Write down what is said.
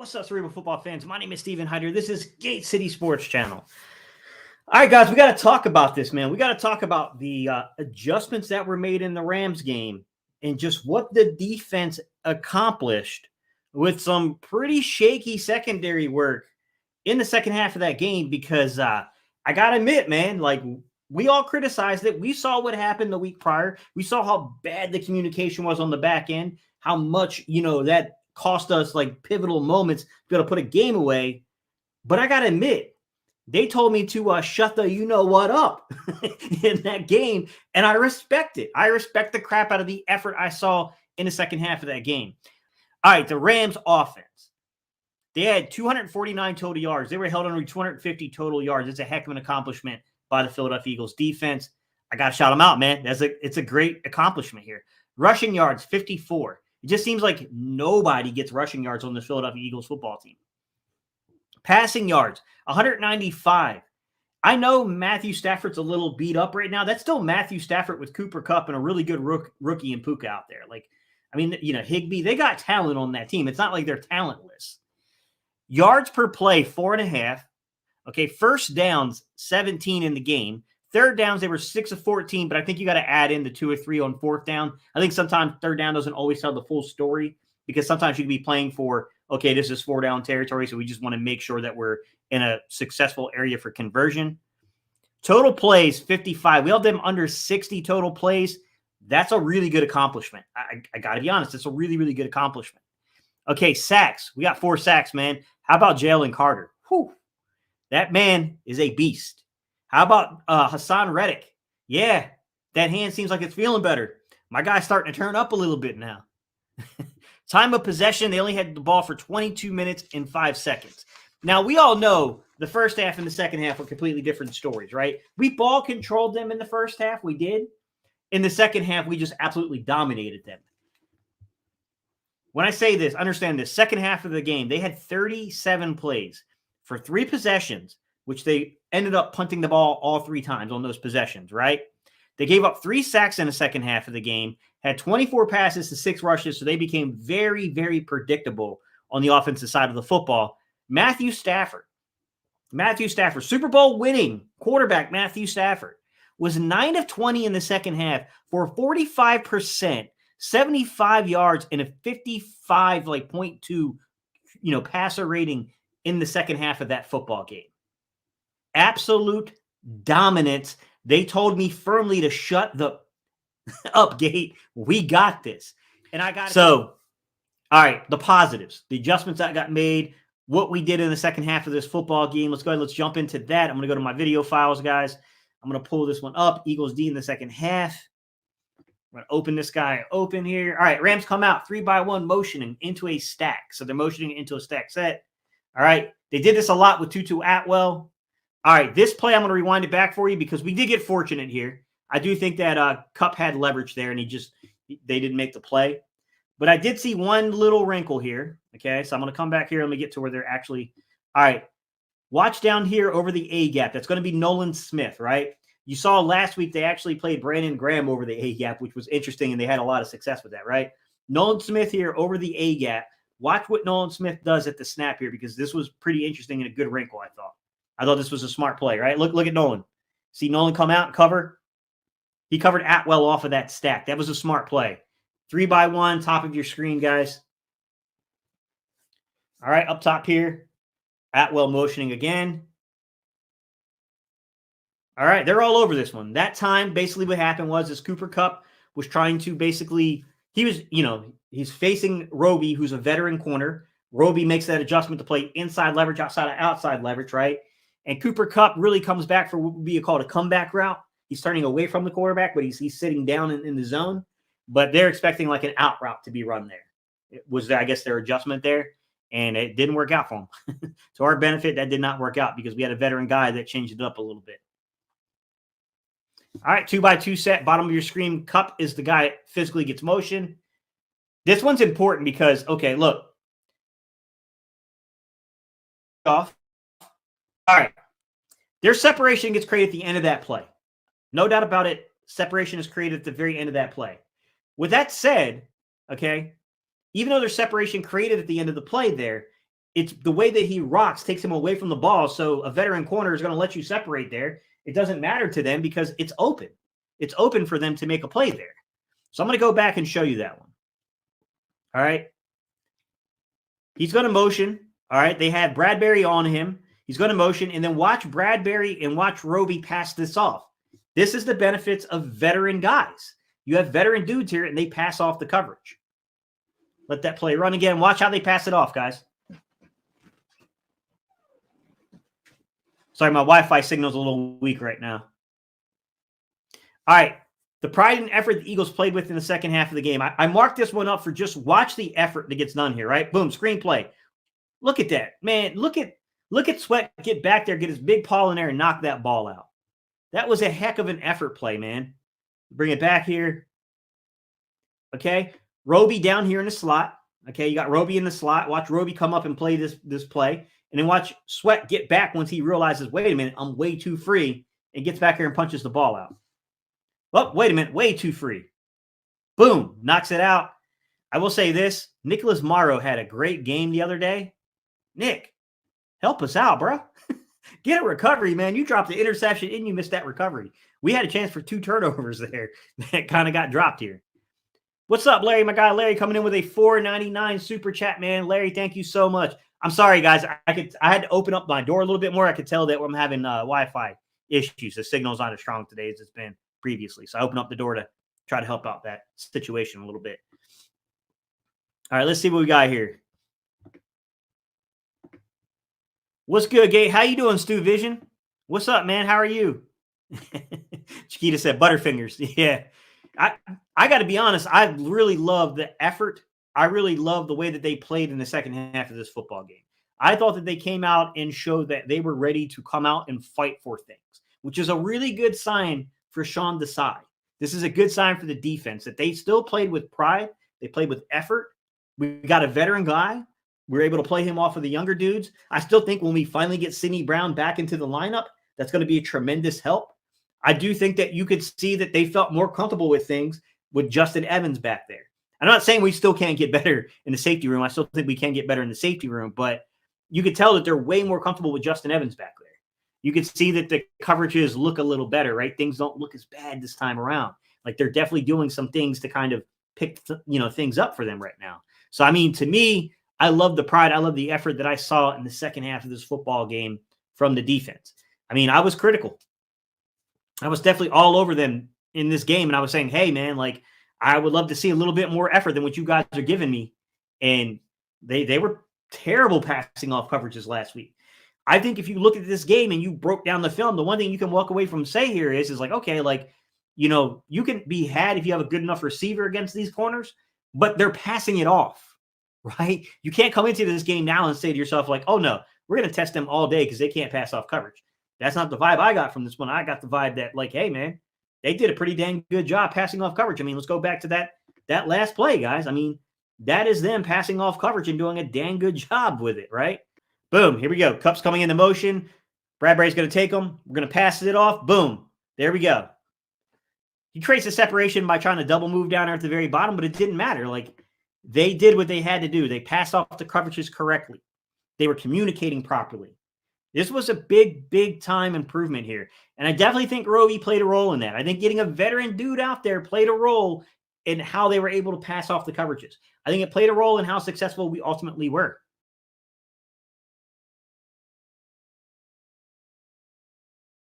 What's up, Cerebral Football fans? My name is Steven Hyder. This is Gate City Sports Channel. All right, guys, we got to talk about this, man. We got to talk about the adjustments that were made in the Rams game and just what the defense accomplished with some pretty shaky secondary work in the second half of that game. Because I got to admit, man, like we all criticized it. We saw what happened the week prior. We saw how bad the communication was on the back end, how much, that cost us like pivotal moments to be able to put a game away. But I got to admit, they told me to shut the you-know-what up in that game, and I respect it. I respect the crap out of the effort I saw in the second half of that game. All right, the Rams offense. They had 249 total yards. They were held under 250 total yards. It's a heck of an accomplishment by the Philadelphia Eagles defense. I got to shout them out, man. It's a great accomplishment here. Rushing yards, 54. It just seems like nobody gets rushing yards on the Philadelphia Eagles football team. Passing yards, 195. I know Matthew Stafford's a little beat up right now. That's still Matthew Stafford with Cooper Kupp and a really good rookie in Puka out there. Higbee, they got talent on that team. It's not like they're talentless. Yards per play, 4.5. Okay, first downs, 17 in the game. Third downs, they were 6 of 14, but I think you got to add in the 2 or 3 on fourth down. I think sometimes third down doesn't always tell the full story because sometimes you can be playing for, okay, this is 4-down territory, so we just want to make sure that we're in a successful area for conversion. Total plays, 55. We held them under 60 total plays. That's a really good accomplishment. I got to be honest. It's a really, really good accomplishment. Okay, sacks. We got 4 sacks, man. How about Jalen Carter? Whew. That man is a beast. How about Hassan Reddick? Yeah, that hand seems like it's feeling better. My guy's starting to turn up a little bit now. Time of possession, they only had the ball for 22 minutes and 5 seconds. Now, we all know the first half and the second half were completely different stories, right? We ball controlled them in the first half. We did. In the second half, we just absolutely dominated them. When I say this, understand this. Second half of the game, they had 37 plays for 3 possessions, which they ended up punting the ball all 3 times on those possessions, right? They gave up 3 sacks in the second half of the game, had 24 passes to 6 rushes, so they became very, very predictable on the offensive side of the football. Matthew Stafford, Super Bowl winning quarterback Matthew Stafford, was 9 of 20 in the second half for 45%, 75 yards, and a 55.2 passer rating in the second half of that football game. Absolute dominance. They told me firmly to shut the up, Gate. We got this. And I got so, all right, the positives, the adjustments that got made, what we did in the second half of this football game. Let's go ahead. Let's jump into that. I'm going to go to my video files, guys. I'm going to pull this one up. Eagles D in the second half. I'm going to open this guy open here. All right, Rams come out 3-by-1 motioning into a stack. So they're motioning into a stack set. All right, they did this a lot with Tutu Atwell. All right, this play, I'm going to rewind it back for you because we did get fortunate here. I do think that Kupp had leverage there, and they didn't make the play. But I did see one little wrinkle here, okay? So I'm going to come back here. Let me get to where they're actually – all right, watch down here over the A-gap. That's going to be Nolan Smith, right? You saw last week they actually played Brandon Graham over the A-gap, which was interesting, and they had a lot of success with that, right? Nolan Smith here over the A-gap. Watch what Nolan Smith does at the snap here because this was pretty interesting and a good wrinkle, I thought. I thought this was a smart play, right? Look at Nolan. See Nolan come out and cover? He covered Atwell off of that stack. That was a smart play. 3-by-1, top of your screen, guys. All right, up top here. Atwell motioning again. All right, they're all over this one. That time, basically what happened was Cooper Kupp was trying to basically – he's facing Roby, who's a veteran corner. Roby makes that adjustment to play inside leverage, outside leverage, right? And Cooper Kupp really comes back for what would be called a comeback route. He's turning away from the quarterback, but he's sitting down in the zone. But they're expecting like an out route to be run there. It was, I guess, their adjustment there, and it didn't work out for them. To our benefit, that did not work out because we had a veteran guy that changed it up a little bit. All right, 2-by-2 set, bottom of your screen. Kupp is the guy that physically gets motion. This one's important because, okay, look. Off. All right. Their separation gets created at the end of that play. No doubt about it. Separation is created at the very end of that play. With that said, okay, even though there's separation created at the end of the play there, it's the way that he rocks takes him away from the ball. So a veteran corner is going to let you separate there. It doesn't matter to them because it's open. It's open for them to make a play there. So I'm going to go back and show you that one. All right. He's going to motion. All right. They had Bradbury on him. He's going to motion, and then watch Bradbury and watch Roby pass this off. This is the benefits of veteran guys. You have veteran dudes here, and they pass off the coverage. Let that play run again. Watch how they pass it off, guys. Sorry, my Wi-Fi signal's a little weak right now. All right. The pride and effort the Eagles played with in the second half of the game. I marked this one up for just watch the effort that gets done here, right? Boom, screenplay. Look at that. Man, look at Sweat get back there, get his big paw in there, and knock that ball out. That was a heck of an effort play, man. Bring it back here. Okay. Roby down here in the slot. Okay, you got Roby in the slot. Watch Roby come up and play this play. And then watch Sweat get back once he realizes, wait a minute, I'm way too free, and gets back here and punches the ball out. Oh, wait a minute, way too free. Boom, knocks it out. I will say this, Nicholas Morrow had a great game the other day. Nick, help us out, bro. Get a recovery, man. You dropped the interception and you missed that recovery. We had a chance for 2 turnovers there that kind of got dropped here. What's up, Larry? My guy Larry coming in with a $4.99 super chat, man. Larry, thank you so much. I'm sorry, guys. I had to open up my door a little bit more. I could tell that I'm having Wi-Fi issues. The signal's not as strong today as it's been previously. So I opened up the door to try to help out that situation a little bit. All right, let's see what we got here. What's good, Gate? How you doing, Stu Vision? What's up, man? How are you? Chiquita said Butterfingers. Yeah. I got to be honest. I really love the effort. I really love the way that they played in the second half of this football game. I thought that they came out and showed that they were ready to come out and fight for things, which is a really good sign for Sean Desai. This is a good sign for the defense that they still played with pride. They played with effort. We got a veteran guy. We were able to play him off of the younger dudes. I still think when we finally get Sidney Brown back into the lineup, that's going to be a tremendous help. I do think that you could see that they felt more comfortable with things with Justin Evans back there. I'm not saying we still can't get better in the safety room. I still think we can get better in the safety room, but you could tell that they're way more comfortable with Justin Evans back there. You could see that the coverages look a little better, right? Things don't look as bad this time around. Like they're definitely doing some things to kind of pick, things up for them right now. So, I mean, to me, I love the pride. I love the effort that I saw in the second half of this football game from the defense. I mean, I was critical. I was definitely all over them in this game. And I was saying, hey, man, like, I would love to see a little bit more effort than what you guys are giving me. And they were terrible passing off coverages last week. I think if you look at this game and you broke down the film, the one thing you can walk away from say here is like, okay, like, you can be had if you have a good enough receiver against these corners, but they're passing it off, right? You can't come into this game now and say to yourself like, oh no, we're going to test them all day because they can't pass off coverage. That's not the vibe I got from this one. I got the vibe that like, hey man, they did a pretty dang good job passing off coverage. I mean, let's go back to that last play, guys. I mean, that is them passing off coverage and doing a dang good job with it, right? Boom, here we go. Cup's coming into motion. Bradbury's going to take them. We're going to pass it off. Boom. There we go. He creates a separation by trying to double move down there at the very bottom, but it didn't matter. Like, they did what they had to do. They passed off the coverages correctly. They were communicating properly. This was a big, big time improvement here. And I definitely think Roby played a role in that. I think getting a veteran dude out there played a role in how they were able to pass off the coverages. I think it played a role in how successful we ultimately were.